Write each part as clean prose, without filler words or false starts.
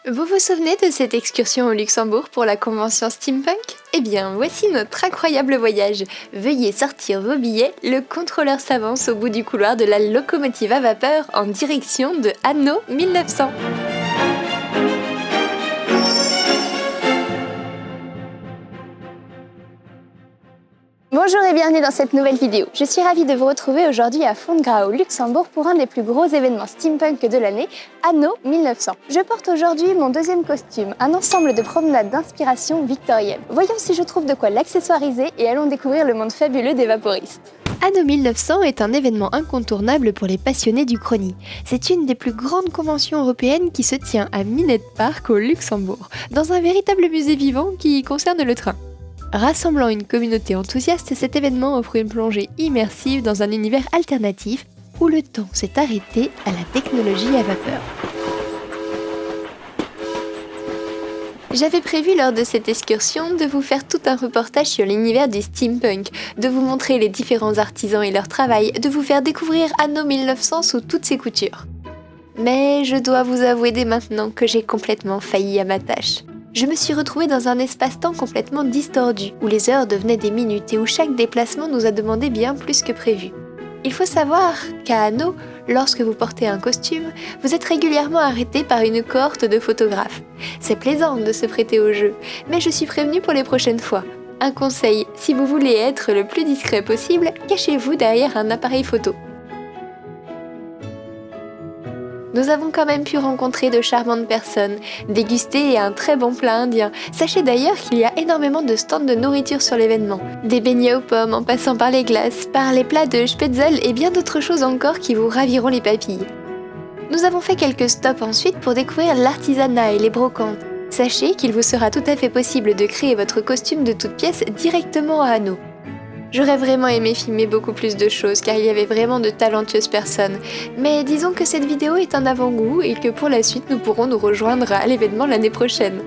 Vous vous souvenez de cette excursion au Luxembourg pour la convention Steampunk? Eh bien, voici notre incroyable voyage. Veuillez sortir vos billets, le contrôleur s'avance au bout du couloir de la locomotive à vapeur en direction de Anno 1900. Bonjour et bienvenue dans cette nouvelle vidéo. Je suis ravie de vous retrouver aujourd'hui à Fonds-de-Gras au Luxembourg pour un des plus gros événements steampunk de l'année, Anno 1900. Je porte aujourd'hui mon deuxième costume, un ensemble de promenades d'inspiration victorienne. Voyons si je trouve de quoi l'accessoiriser et allons découvrir le monde fabuleux des vaporistes. Anno 1900 est un événement incontournable pour les passionnés d'Uchronie. C'est une des plus grandes conventions européennes qui se tient à Minette Park au Luxembourg, dans un véritable musée vivant qui concerne le train. Rassemblant une communauté enthousiaste, cet événement offre une plongée immersive dans un univers alternatif où le temps s'est arrêté à la technologie à vapeur. J'avais prévu lors de cette excursion de vous faire tout un reportage sur l'univers du steampunk, de vous montrer les différents artisans et leur travail, de vous faire découvrir Anno 1900 sous toutes ses coutures. Mais je dois vous avouer dès maintenant que j'ai complètement failli à ma tâche. Je me suis retrouvée dans un espace-temps complètement distordu, où les heures devenaient des minutes et où chaque déplacement nous a demandé bien plus que prévu. Il faut savoir qu'à Anno, lorsque vous portez un costume, vous êtes régulièrement arrêté par une cohorte de photographes. C'est plaisant de se prêter au jeu, mais je suis prévenue pour les prochaines fois. Un conseil, si vous voulez être le plus discret possible, cachez-vous derrière un appareil photo. Nous avons quand même pu rencontrer de charmantes personnes, déguster un très bon plat indien. Sachez d'ailleurs qu'il y a énormément de stands de nourriture sur l'événement. Des beignets aux pommes en passant par les glaces, par les plats de Spätzle et bien d'autres choses encore qui vous raviront les papilles. Nous avons fait quelques stops ensuite pour découvrir l'artisanat et les brocantes. Sachez qu'il vous sera tout à fait possible de créer votre costume de toutes pièces directement à Anno. J'aurais vraiment aimé filmer beaucoup plus de choses car il y avait vraiment de talentueuses personnes. Mais disons que cette vidéo est un avant-goût et que pour la suite nous pourrons nous rejoindre à l'événement l'année prochaine.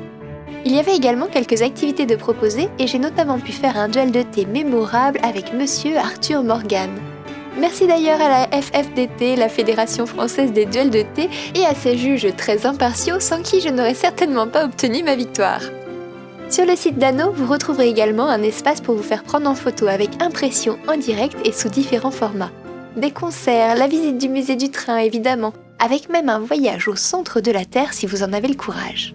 Il y avait également quelques activités de proposer et j'ai notamment pu faire un duel de thé mémorable avec Monsieur Arthur Morgan. Merci d'ailleurs à la FFDT, la Fédération Française des Duels de Thé, et à ses juges très impartiaux sans qui je n'aurais certainement pas obtenu ma victoire. Sur le site d'Anno, vous retrouverez également un espace pour vous faire prendre en photo avec impression en direct et sous différents formats. Des concerts, la visite du musée du train évidemment, avec même un voyage au centre de la Terre si vous en avez le courage.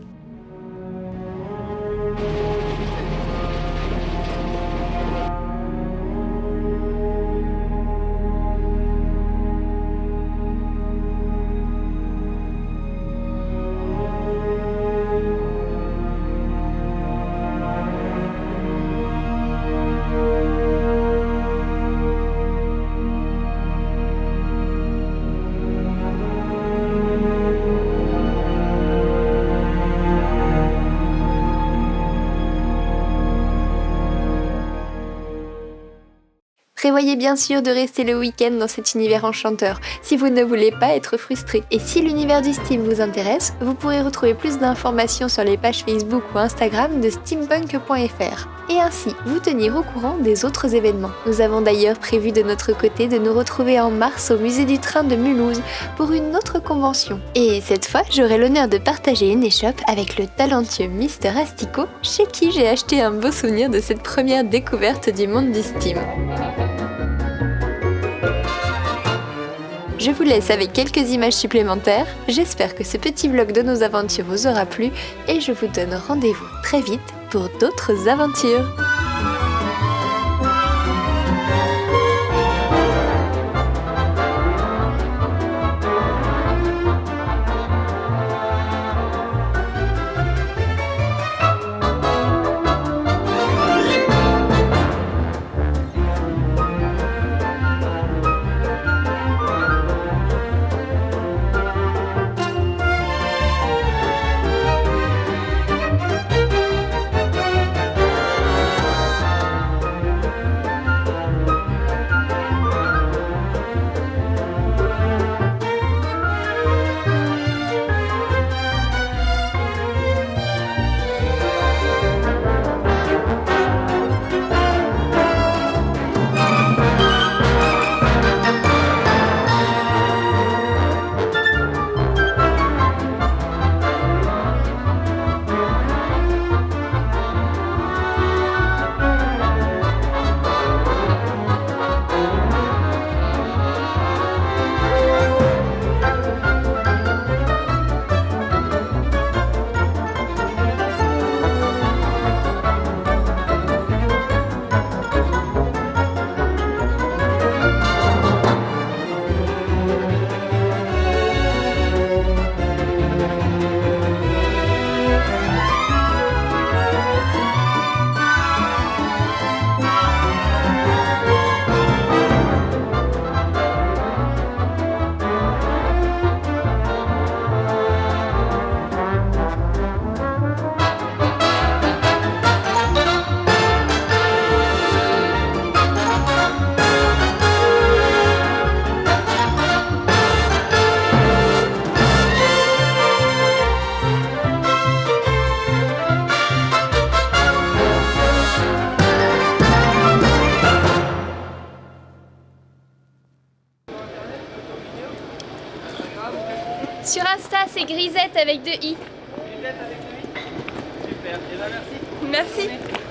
Prévoyez bien sûr de rester le week-end dans cet univers enchanteur, si vous ne voulez pas être frustré. Et si l'univers du Steam vous intéresse, vous pourrez retrouver plus d'informations sur les pages Facebook ou Instagram de steampunk.fr. Et ainsi, vous tenir au courant des autres événements. Nous avons d'ailleurs prévu de notre côté de nous retrouver en mars au musée du train de Mulhouse pour une autre convention. Et cette fois, j'aurai l'honneur de partager une échoppe avec le talentueux Mister Astico, chez qui j'ai acheté un beau souvenir de cette première découverte du monde du Steam. Je vous laisse avec quelques images supplémentaires, j'espère que ce petit vlog de nos aventures vous aura plu et je vous donne rendez-vous très vite pour d'autres aventures. Sur Insta, c'est Grisette avec 2 i. Super, et ben merci. Merci.